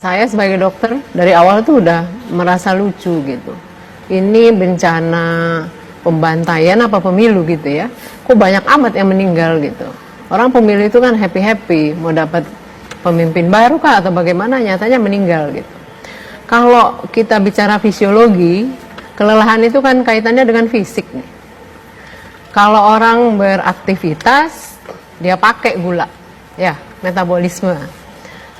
Saya sebagai dokter dari awal tuh udah merasa lucu gitu. Ini bencana pembantaian apa pemilu gitu ya. Kok banyak amat yang meninggal gitu. Orang pemilu itu kan happy-happy mau dapat pemimpin baru kah atau bagaimana, nyatanya meninggal gitu. Kalau kita bicara fisiologi, kelelahan itu kan kaitannya dengan fisik nih. Kalau orang beraktivitas, dia pakai gula, ya metabolisme.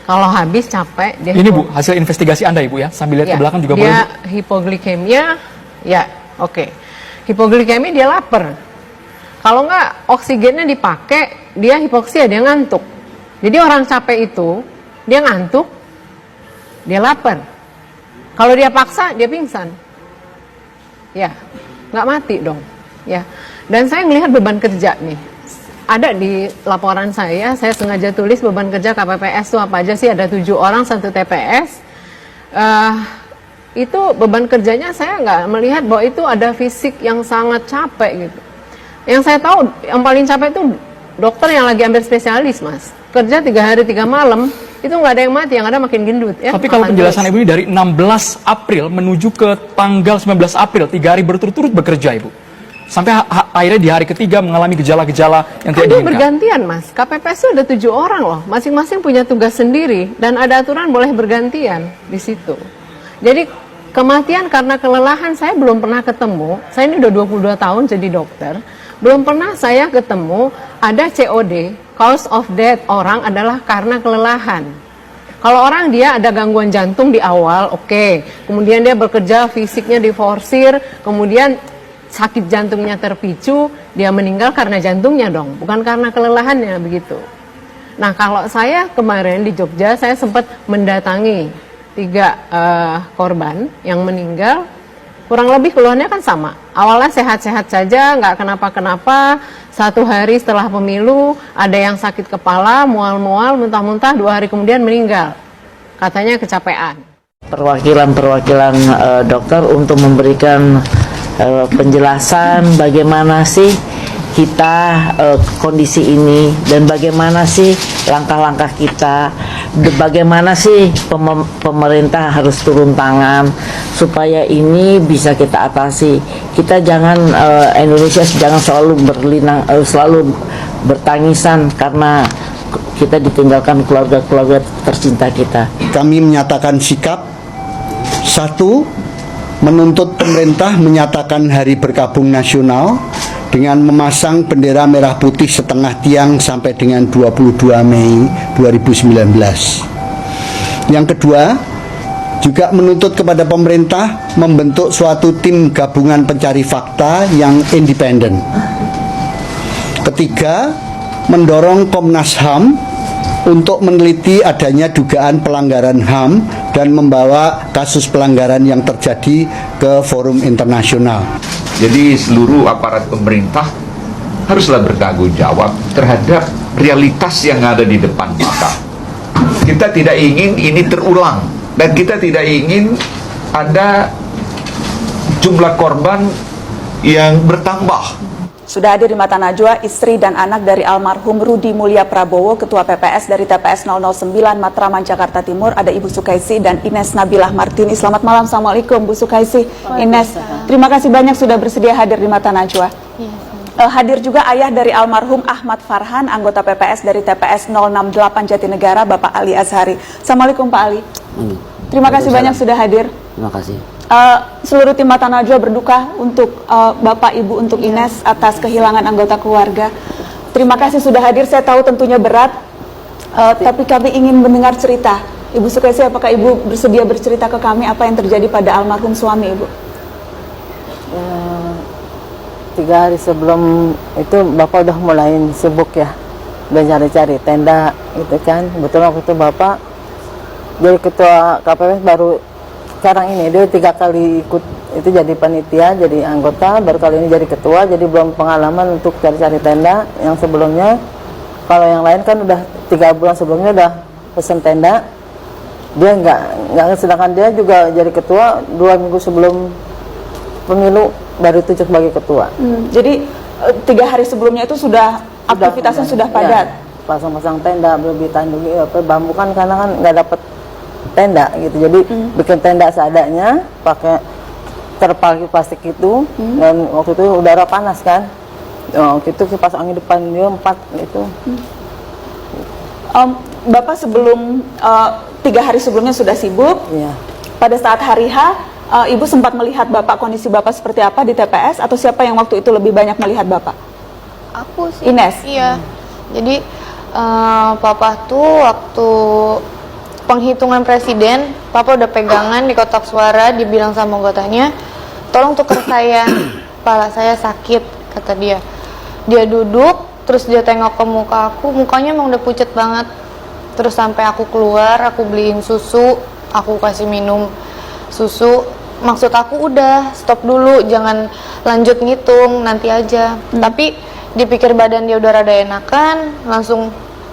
Kalau habis capek, dia ini Bu, hasil investigasi Anda Ibu ya, sambil lihat ya, ke belakang juga dia boleh. hipoglikemia, ya oke. Hipoglikemia dia lapar. Kalau nggak oksigennya dipakai, dia hipoksia, dia ngantuk. Jadi orang capek itu, dia ngantuk, dia lapar. Kalau dia paksa, dia pingsan. Ya, nggak mati dong. Ya, dan saya melihat beban kerja nih. Ada di laporan saya sengaja tulis beban kerja KPPS itu apa aja sih, ada 7 orang 1 TPS. Itu beban kerjanya saya nggak melihat bahwa itu ada fisik yang sangat capek gitu. Yang saya tahu yang paling capek itu dokter yang lagi ambil spesialis Mas. Kerja 3 hari 3 malam, itu nggak ada yang mati, yang ada makin gendut ya. Tapi kalau penjelasan Ibu ini dari 16 April menuju ke tanggal 19 April, 3 hari berturut-turut bekerja Ibu. Sampai akhirnya di hari ketiga mengalami gejala-gejala yang tidak diinginkan. Bergantian Mas, KPPS itu ada 7 orang loh, masing-masing punya tugas sendiri dan ada aturan boleh bergantian di situ. Jadi kematian karena kelelahan saya belum pernah ketemu. Saya ini udah 22 tahun jadi dokter, belum pernah saya ketemu ada COD, cause of death orang adalah karena kelelahan. Kalau orang dia ada gangguan jantung di awal, oke. Kemudian dia bekerja fisiknya diforsir, kemudian sakit jantungnya terpicu, dia meninggal karena jantungnya dong, bukan karena kelelahannya begitu. Nah kalau saya kemarin di Jogja, saya sempat mendatangi 3 korban yang meninggal, kurang lebih keluhannya kan sama. Awalnya sehat-sehat saja, nggak kenapa-kenapa, 1 hari setelah pemilu, ada yang sakit kepala, mual-mual, muntah-muntah, 2 hari kemudian meninggal. Katanya kecapean. Perwakilan dokter untuk memberikan penjelasan bagaimana sih kita kondisi ini dan bagaimana sih langkah-langkah kita, bagaimana sih pemerintah harus turun tangan supaya ini bisa kita atasi. Kita jangan Indonesia jangan selalu selalu bertangisan karena kita ditinggalkan keluarga-keluarga tercinta kita. Kami menyatakan sikap 1, menuntut pemerintah menyatakan hari berkabung nasional dengan memasang bendera merah putih setengah tiang sampai dengan 22 Mei 2019. Yang kedua, juga menuntut kepada pemerintah membentuk suatu tim gabungan pencari fakta yang independen. Ketiga, mendorong Komnas HAM untuk meneliti adanya dugaan pelanggaran HAM dan membawa kasus pelanggaran yang terjadi ke forum internasional. Jadi seluruh aparat pemerintah haruslah bertanggung jawab terhadap realitas yang ada di depan mata. Kita tidak ingin ini terulang dan kita tidak ingin ada jumlah korban yang bertambah. Sudah hadir di Mata Najwa istri dan anak dari almarhum Rudi Mulya Prabowo, Ketua PPS dari TPS 009 Matraman, Jakarta Timur. Ada Ibu Sukaisi dan Ines Nabilah Martini. Selamat malam, Assalamualaikum Bu Sukaisi, Ines. Terima kasih banyak sudah bersedia hadir di Mata Najwa. Hadir juga ayah dari almarhum Ahmad Farhan, anggota PPS dari TPS 068 Jatinegara, Bapak Ali Azhari. Assalamualaikum Pak Ali. Terima kasih banyak sudah hadir. Terima kasih. Seluruh tim Mata Najwa berduka untuk Bapak, Ibu, untuk Ines atas kehilangan anggota keluarga. Terima kasih sudah hadir, saya tahu tentunya berat, tapi kami ingin mendengar cerita. Ibu Sukaisi, apakah Ibu bersedia bercerita ke kami apa yang terjadi pada almarhum suami Ibu? 3 hari sebelum itu Bapak udah mulai sibuk ya, udah cari-cari tenda gitu kan. Betul waktu itu Bapak jadi ketua KPPS baru sekarang ini, dia 3 kali ikut itu jadi panitia, jadi anggota, baru kali ini jadi ketua, jadi belum pengalaman untuk cari-cari tenda. Yang sebelumnya, kalau yang lain kan udah 3 bulan sebelumnya udah pesen tenda, dia nggak, sedangkan dia juga jadi ketua 2 minggu sebelum pemilu baru ditunjuk sebagai ketua. Jadi 3 hari sebelumnya itu sudah aktivitasnya sudah padat. Ya, pasang-pasang tenda, berlebihan bambu kan karena kan nggak dapat tenda gitu. Jadi bikin tenda seadanya, pakai terpal plastik itu, dan waktu itu udara panas kan. Waktu itu kipas angin depan dia 4 gitu. Bapak sebelum 3 hari sebelumnya sudah sibuk. Iya. Pada saat hari H, Ibu sempat melihat Bapak, kondisi Bapak seperti apa di TPS, atau siapa yang waktu itu lebih banyak melihat Bapak? Aku sih. Ines? Iya. Jadi Papa tuh waktu penghitungan presiden, Papa udah pegangan di kotak suara, dibilang sama anggotanya, tolong tuker saya, kepala saya sakit, kata dia. Dia duduk, terus dia tengok ke muka aku, mukanya emang udah pucet banget. Terus sampai aku keluar, aku beliin susu, aku kasih minum susu. Maksud aku udah stop dulu, jangan lanjut ngitung, nanti aja. Tapi dipikir badan dia udah rada enakan, langsung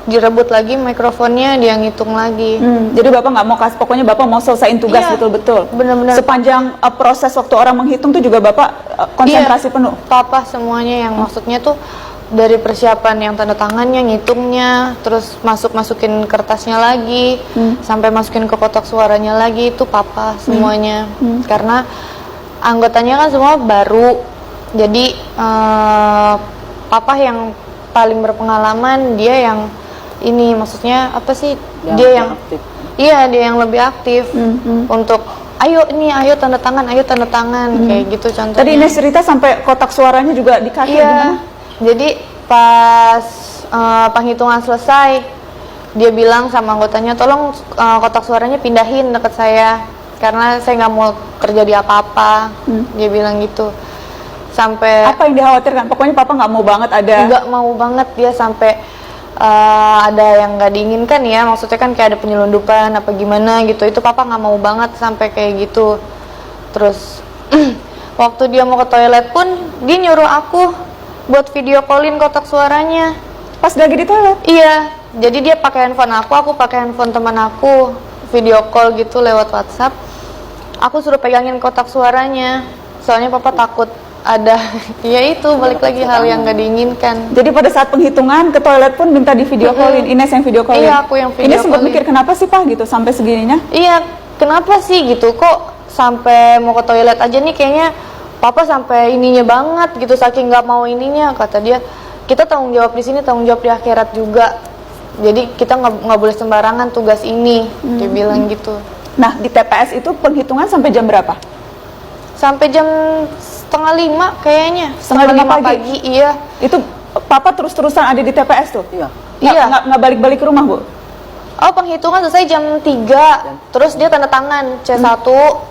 direbut lagi mikrofonnya, dia ngitung lagi. Jadi Bapak nggak mau kasih, pokoknya Bapak mau selesaiin tugas Iya, betul-betul. benar-benar. Sepanjang proses waktu orang menghitung tuh juga Bapak konsentrasi Iya, penuh. Papa semuanya yang maksudnya tuh dari persiapan yang tanda tangannya, ngitungnya, terus masukin kertasnya lagi, sampai masukin ke kotak suaranya lagi, itu Papa semuanya. Karena anggotanya kan semua baru, jadi Papa yang paling berpengalaman, dia yang ini maksudnya apa sih? Dia yang aktif. Iya, dia yang lebih aktif untuk ayo tanda tangan, kayak gitu contohnya. Tadi Ines cerita sampai kotak suaranya juga di kaki. Iya, gimana? jadi pas penghitungan selesai, dia bilang sama anggotanya, tolong kotak suaranya pindahin deket saya, karena saya nggak mau terjadi apa-apa. Dia bilang gitu. Sampai Apa yang dikhawatirkan? Pokoknya Papa nggak mau banget ada. nggak mau banget dia sampai ada yang nggak diinginkan ya, maksudnya kan kayak ada penyelundupan apa gimana gitu, itu Papa nggak mau banget sampai kayak gitu. Terus waktu dia mau ke toilet pun dia nyuruh aku buat video callin kotak suaranya Pas lagi di toilet. Iya, jadi dia pakai handphone aku pakai handphone teman aku, video call gitu lewat WhatsApp. Aku suruh pegangin kotak suaranya, soalnya Papa takut ada, ya itu balik lagi hal yang nggak diinginkan. Jadi pada saat penghitungan ke toilet pun minta di video callin. Ines yang video callin. Iya, aku yang video Ines sempat callin. mikir kenapa sih Pak gitu sampai segininya? Iya, kenapa sih gitu, kok sampai mau ke toilet aja nih kayaknya Papa sampai ininya banget gitu, saking nggak mau ininya, kata dia. Kita tanggung jawab di sini, tanggung jawab di akhirat juga. Jadi kita nggak boleh sembarangan tugas ini, dia bilang gitu. Nah di TPS itu penghitungan sampai jam berapa? Sampai jam 4:30 kayaknya. 4:30 pagi, iya. Itu Papa terus-terusan ada di TPS tuh? Iya. Iya. Nggak balik-balik ke rumah Bu? Oh, penghitungan selesai jam 3, terus dia tanda tangan C1,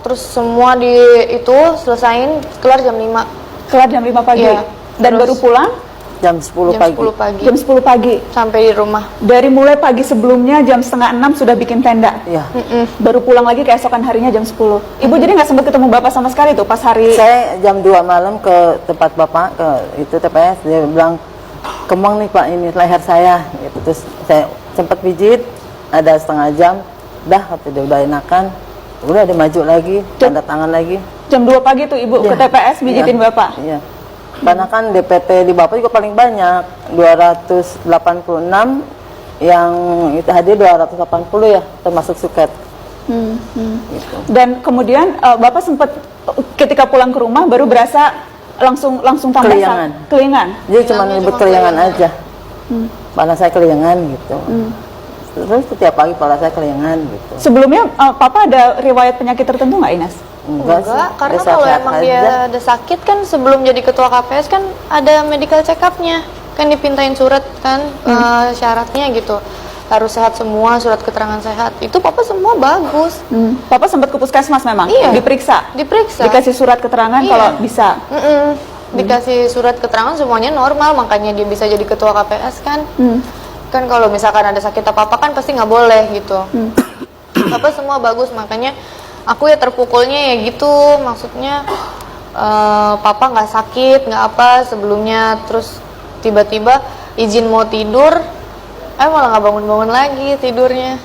terus semua di itu selesain, kelar jam 5. Kelar jam 5 pagi? Iya. Dan Terus baru pulang? Jam 10 Jam pagi. 10 pagi. Jam 10 pagi? Sampai di rumah. Dari mulai pagi sebelumnya jam 5:30 sudah bikin tenda? Iya. Baru pulang lagi keesokan harinya jam 10. Ibu jadi nggak sempat ketemu Bapak sama sekali tuh pas hari... Saya jam 2 malam ke tempat Bapak, ke itu TPS, dia bilang, kemang nih Pak, ini leher saya gitu. Terus saya sempat pijit, ada setengah jam, dah kata dia udah enakan, udah dia maju lagi, tanda tangan lagi. Jam 2 pagi tuh Ibu ke Iya. TPS mijitin Iya. Bapak? Iya. Karena kan DPT di Bapak juga paling banyak, 286, yang itu hadir 280 ya, termasuk suket. Gitu. Dan kemudian Bapak sempat ketika pulang ke rumah baru berasa langsung tambah Keliangan. kelingan. Jadi cuma Bilangnya ribut cuma keliangan keliangan. aja. Kepala saya keliangan gitu. Terus setiap pagi kepala saya keliangan gitu. Sebelumnya Papa ada riwayat penyakit tertentu nggak Ines? Enggak, karena Dia kalau sehat-sehat emang aja. dia ada sakit kan sebelum jadi ketua KPS kan ada medical check up-nya. Kan dipintain surat kan syaratnya gitu. Harus sehat semua, surat keterangan sehat. Itu Papa semua bagus. Papa sempat ke puskesmas memang? Iya. Diperiksa? Diperiksa. Dikasih surat keterangan Iya. kalau bisa? Dikasih surat keterangan semuanya normal, makanya dia bisa jadi ketua KPS kan. Kan kalau misalkan ada sakit apa-apa kan pasti nggak boleh gitu. Papa semua bagus, makanya aku ya terpukulnya ya gitu, maksudnya Papa nggak sakit, nggak apa sebelumnya, terus tiba-tiba izin mau tidur, malah nggak bangun-bangun lagi tidurnya.